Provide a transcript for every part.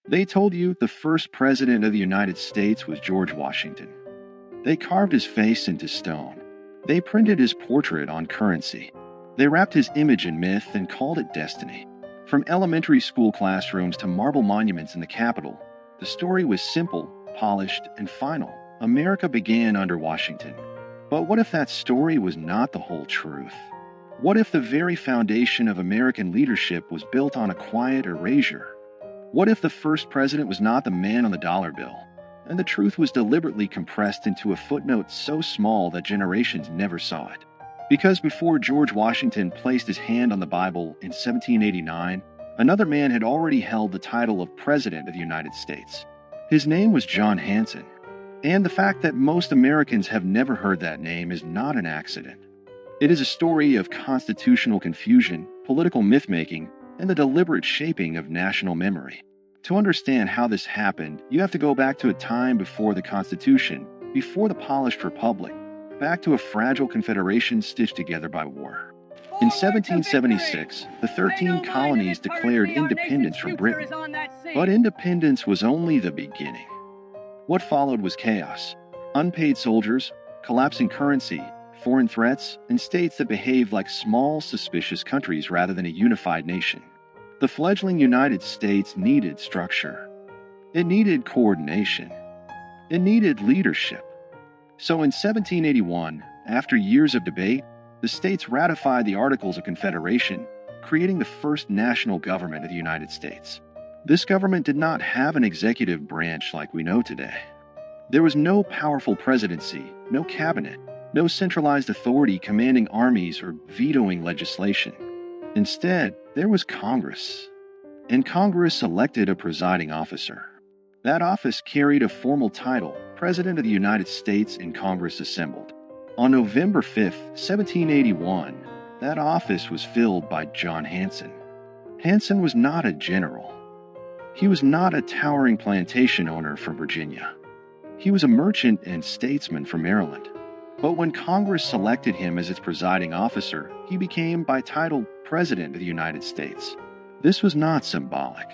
They told you the first president of the United States was George Washington. They carved his face into stone. They printed his portrait on currency. They wrapped his image in myth and called it destiny. From elementary school classrooms to marble monuments in the Capitol, the story was simple, polished, and final. America began under Washington. But what if that story was not the whole truth? What if the very foundation of American leadership was built on a quiet erasure? What if the first president was not the man on the dollar bill, and the truth was deliberately compressed into a footnote so small that generations never saw it? Because before George Washington placed his hand on the Bible in 1789, another man had already held the title of President of the United States. His name was John Hanson, and the fact that most Americans have never heard that name is not an accident. It is a story of constitutional confusion, political myth-making, and the deliberate shaping of national memory. To understand how this happened, you have to go back to a time before the Constitution, before the polished republic, back to a fragile confederation stitched together by war. In 1776, the 13 colonies declared independence from Britain, but independence was only the beginning. What followed was chaos: unpaid soldiers, collapsing currency, foreign threats, and states that behaved like small, suspicious countries rather than a unified nation. The fledgling United States needed structure. It needed coordination. It needed leadership. So in 1781, after years of debate, the states ratified the Articles of Confederation, creating the first national government of the United States. This government did not have an executive branch like we know today. There was no powerful presidency, no cabinet, no centralized authority commanding armies or vetoing legislation. Instead, there was Congress. And Congress elected a presiding officer. That office carried a formal title, President of the United States, and Congress assembled. On November 5, 1781, that office was filled by John Hanson. Hanson was not a general. He was not a towering plantation owner from Virginia. He was a merchant and statesman from Maryland. But when Congress selected him as its presiding officer, he became, by title, President of the United States. This was not symbolic.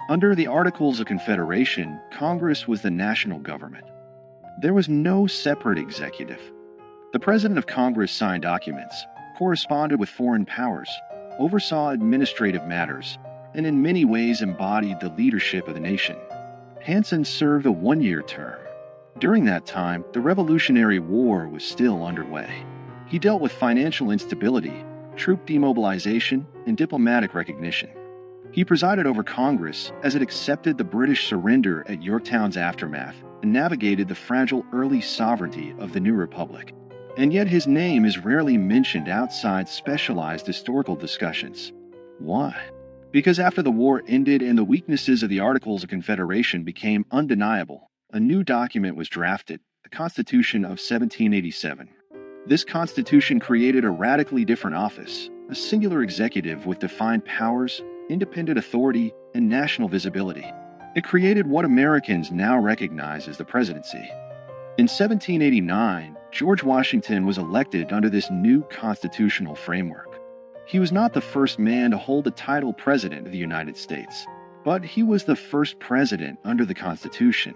Under the Articles of Confederation, Congress was the national government. There was no separate executive. The President of Congress signed documents, corresponded with foreign powers, oversaw administrative matters, and in many ways embodied the leadership of the nation. Hanson served a one-year term. During that time, the Revolutionary War was still underway. He dealt with financial instability, troop demobilization, and diplomatic recognition. He presided over Congress as it accepted the British surrender at Yorktown's aftermath and navigated the fragile early sovereignty of the new republic. And yet his name is rarely mentioned outside specialized historical discussions. Why? Because after the war ended and the weaknesses of the Articles of Confederation became undeniable, a new document was drafted, the Constitution of 1787. This Constitution created a radically different office, a singular executive with defined powers, independent authority, and national visibility. It created what Americans now recognize as the presidency. In 1789, George Washington was elected under this new constitutional framework. He was not the first man to hold the title President of the United States, but he was the first president under the Constitution.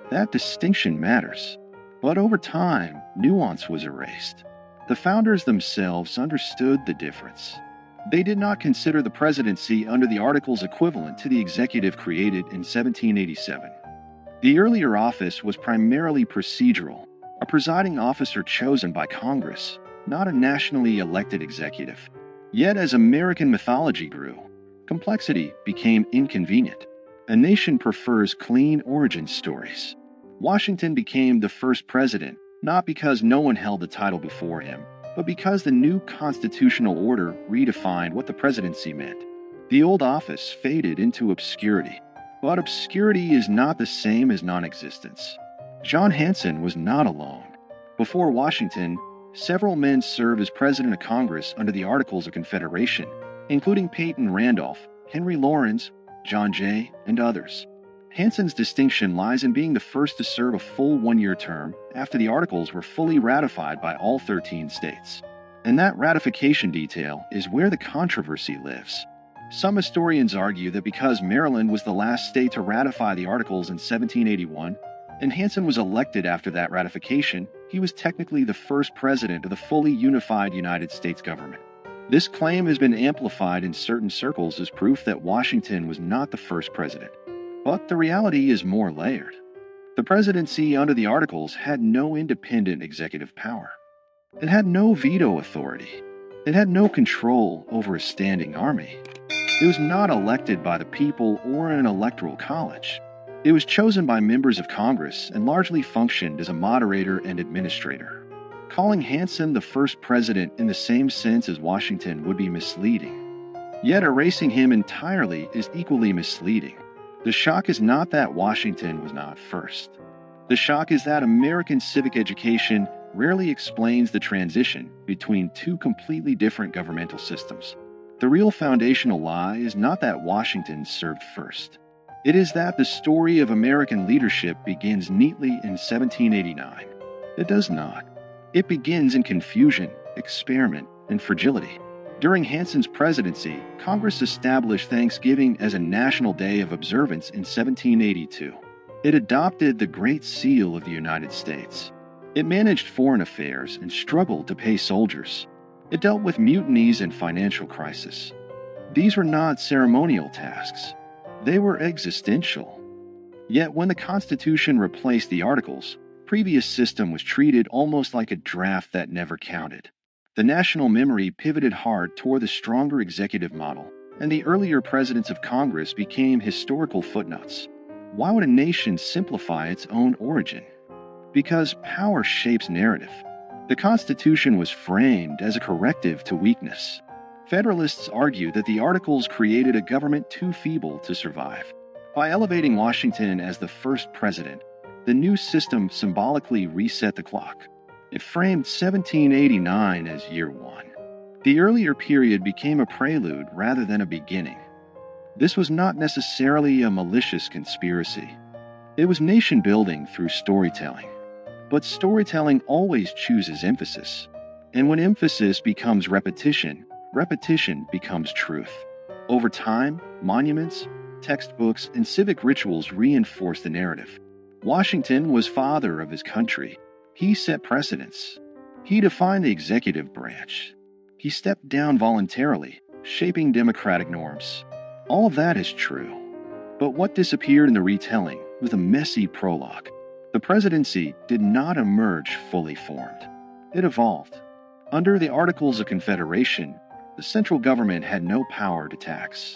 That distinction matters. But over time, nuance was erased. The founders themselves understood the difference. They did not consider the presidency under the Articles equivalent to the executive created in 1787. The earlier office was primarily procedural, a presiding officer chosen by Congress, not a nationally elected executive. Yet as American mythology grew, complexity became inconvenient. A nation prefers clean origin stories. Washington became the first president, not because no one held the title before him, but because the new constitutional order redefined what the presidency meant. The old office faded into obscurity. But obscurity is not the same as non-existence. John Hanson was not alone. Before Washington, several men served as President of Congress under the Articles of Confederation, including Peyton Randolph, Henry Laurens, John Jay, and others. Hanson's distinction lies in being the first to serve a full one-year term after the Articles were fully ratified by all 13 states. And that ratification detail is where the controversy lives. Some historians argue that because Maryland was the last state to ratify the Articles in 1781, and Hanson was elected after that ratification, he was technically the first president of the fully unified United States government. This claim has been amplified in certain circles as proof that Washington was not the first president. But the reality is more layered. The presidency under the Articles had no independent executive power. It had no veto authority. It had no control over a standing army. It was not elected by the people or an electoral college. It was chosen by members of Congress and largely functioned as a moderator and administrator. Calling Hanson the first president in the same sense as Washington would be misleading. Yet erasing him entirely is equally misleading. The shock is not that Washington was not first. The shock is that American civic education rarely explains the transition between two completely different governmental systems. The real foundational lie is not that Washington served first. It is that the story of American leadership begins neatly in 1789. It does not. It begins in confusion, experiment, and fragility. During Hanson's presidency, Congress established Thanksgiving as a national day of observance in 1782. It adopted the Great Seal of the United States. It managed foreign affairs and struggled to pay soldiers. It dealt with mutinies and financial crisis. These were not ceremonial tasks. They were existential. Yet when the Constitution replaced the Articles, the previous system was treated almost like a draft that never counted. The national memory pivoted hard toward the stronger executive model, and the earlier presidents of Congress became historical footnotes. Why would a nation simplify its own origin? Because power shapes narrative. The Constitution was framed as a corrective to weakness. Federalists argue that the Articles created a government too feeble to survive. By elevating Washington as the first president, the new system symbolically reset the clock. It framed 1789 as year one. The earlier period became a prelude rather than a beginning. This was not necessarily a malicious conspiracy. It was nation-building through storytelling. But storytelling always chooses emphasis. And when emphasis becomes repetition, repetition becomes truth. Over time, monuments, textbooks, and civic rituals reinforce the narrative. Washington was father of his country. He set precedents. He defined the executive branch. He stepped down voluntarily, shaping democratic norms. All of that is true. But what disappeared in the retelling was a messy prologue. The presidency did not emerge fully formed. It evolved. Under the Articles of Confederation, the central government had no power to tax.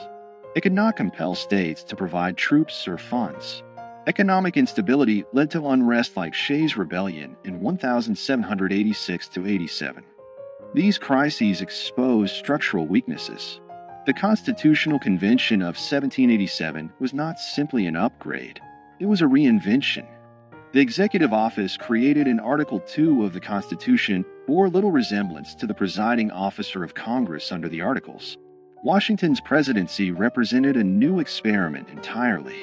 It could not compel states to provide troops or funds. Economic instability led to unrest like Shays' Rebellion in 1786–87. These crises exposed structural weaknesses. The Constitutional Convention of 1787 was not simply an upgrade, it was a reinvention. The executive office created in Article 2 of the Constitution bore little resemblance to the presiding officer of Congress under the Articles. Washington's presidency represented a new experiment entirely.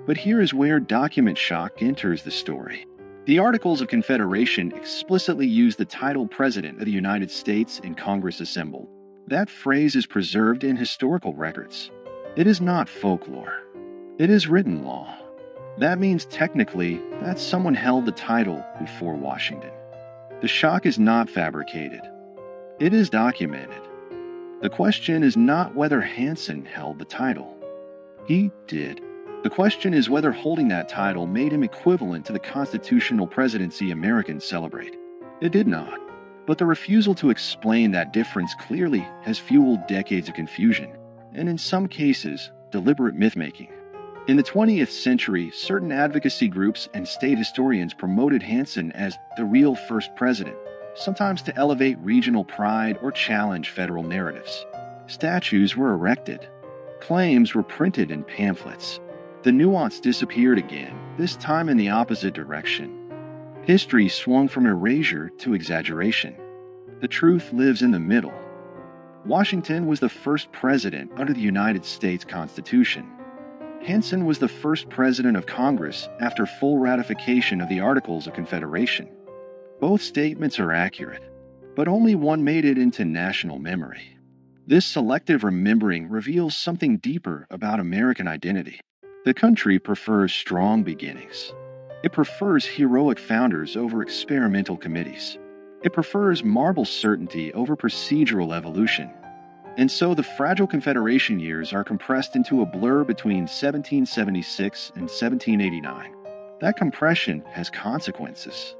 But here is where document shock enters the story. The Articles of Confederation explicitly use the title President of the United States in Congress assembled. That phrase is preserved in historical records. It is not folklore. It is written law. That means technically that someone held the title before Washington. The shock is not fabricated. It is documented. The question is not whether Hanson held the title. He did. The question is whether holding that title made him equivalent to the constitutional presidency Americans celebrate. It did not. But the refusal to explain that difference clearly has fueled decades of confusion, and in some cases, deliberate myth-making. In the 20th century, certain advocacy groups and state historians promoted Hanson as the real first president, sometimes to elevate regional pride or challenge federal narratives. Statues were erected. Claims were printed in pamphlets. The nuance disappeared again, this time in the opposite direction. History swung from erasure to exaggeration. The truth lives in the middle. Washington was the first president under the United States Constitution. Hanson was the first president of Congress after full ratification of the Articles of Confederation. Both statements are accurate, but only one made it into national memory. This selective remembering reveals something deeper about American identity. The country prefers strong beginnings. It prefers heroic founders over experimental committees. It prefers marble certainty over procedural evolution. And so the fragile Confederation years are compressed into a blur between 1776 and 1789. That compression has consequences.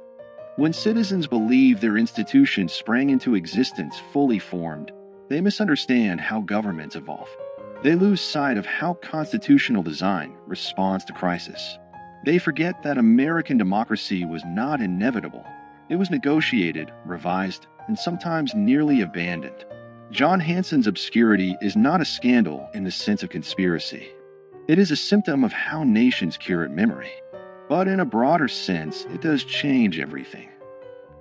When citizens believe their institutions sprang into existence fully formed, they misunderstand how governments evolve. They lose sight of how constitutional design responds to crisis. They forget that American democracy was not inevitable. It was negotiated, revised, and sometimes nearly abandoned. John Hanson's obscurity is not a scandal in the sense of conspiracy. It is a symptom of how nations curate memory. But in a broader sense, it does change everything.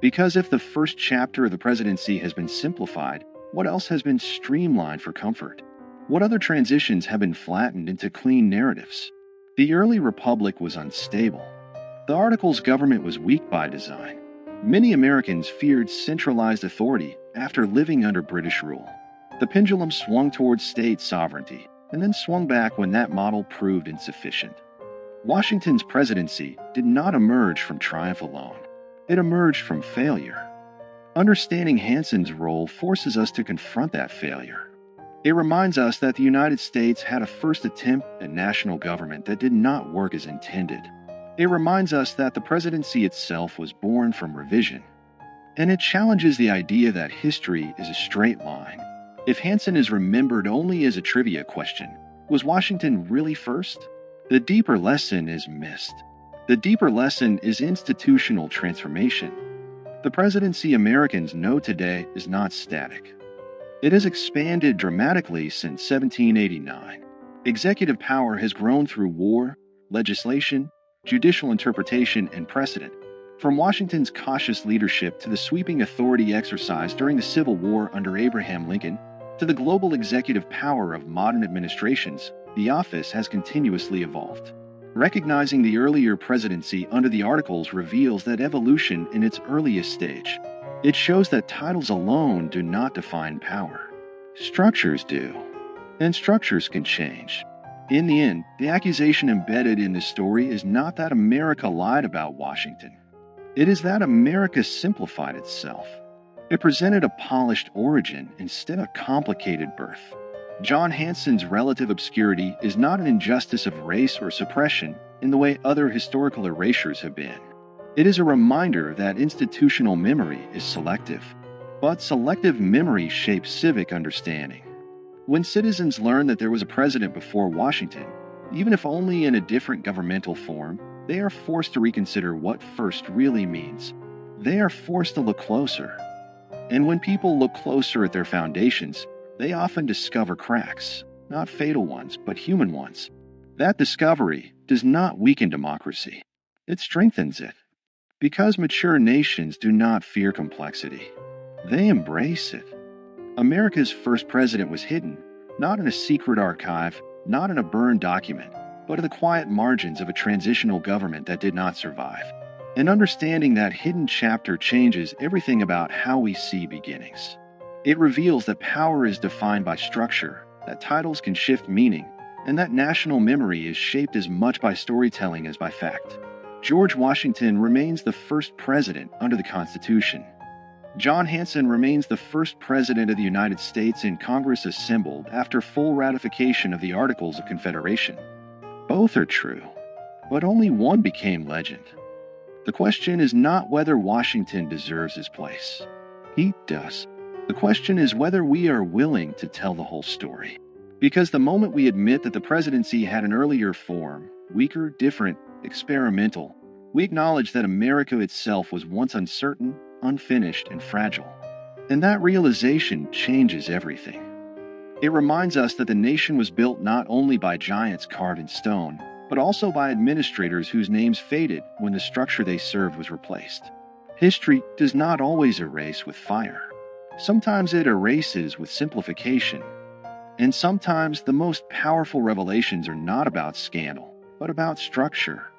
Because if the first chapter of the presidency has been simplified, what else has been streamlined for comfort? What other transitions have been flattened into clean narratives? The early republic was unstable. The Articles government was weak by design. Many Americans feared centralized authority after living under British rule. The pendulum swung towards state sovereignty, and then swung back when that model proved insufficient. Washington's presidency did not emerge from triumph alone. It emerged from failure. Understanding Hanson's role forces us to confront that failure. It reminds us that the United States had a first attempt at national government that did not work as intended. It reminds us that the presidency itself was born from revision. And it challenges the idea that history is a straight line. If Hanson is remembered only as a trivia question, was Washington really first? The deeper lesson is missed. The deeper lesson is institutional transformation. The presidency Americans know today is not static. It has expanded dramatically since 1789. Executive power has grown through war, legislation, judicial interpretation, and precedent. From Washington's cautious leadership to the sweeping authority exercised during the Civil War under Abraham Lincoln, to the global executive power of modern administrations, the office has continuously evolved. Recognizing the earlier presidency under the Articles reveals that evolution in its earliest stage. It shows that titles alone do not define power. Structures do. And structures can change. In the end, the accusation embedded in this story is not that America lied about Washington. It is that America simplified itself. It presented a polished origin instead of complicated birth. John Hanson's relative obscurity is not an injustice of race or suppression in the way other historical erasures have been. It is a reminder that institutional memory is selective, but selective memory shapes civic understanding. When citizens learn that there was a president before Washington, even if only in a different governmental form, they are forced to reconsider what first really means. They are forced to look closer. And when people look closer at their foundations, they often discover cracks, not fatal ones, but human ones. That discovery does not weaken democracy. It strengthens it. Because mature nations do not fear complexity. They embrace it. America's first president was hidden, not in a secret archive, not in a burned document, but in the quiet margins of a transitional government that did not survive. And understanding that hidden chapter changes everything about how we see beginnings. It reveals that power is defined by structure, that titles can shift meaning, and that national memory is shaped as much by storytelling as by fact. George Washington remains the first president under the Constitution. John Hanson remains the first president of the United States in Congress assembled after full ratification of the Articles of Confederation. Both are true, but only one became legend. The question is not whether Washington deserves his place. He does. The question is whether we are willing to tell the whole story. Because the moment we admit that the presidency had an earlier form, weaker, different, experimental, we acknowledge that America itself was once uncertain, unfinished, and fragile. And that realization changes everything. It reminds us that the nation was built not only by giants carved in stone, but also by administrators whose names faded when the structure they served was replaced. History does not always erase with fire. Sometimes it erases with simplification. And sometimes the most powerful revelations are not about scandal, but about structure.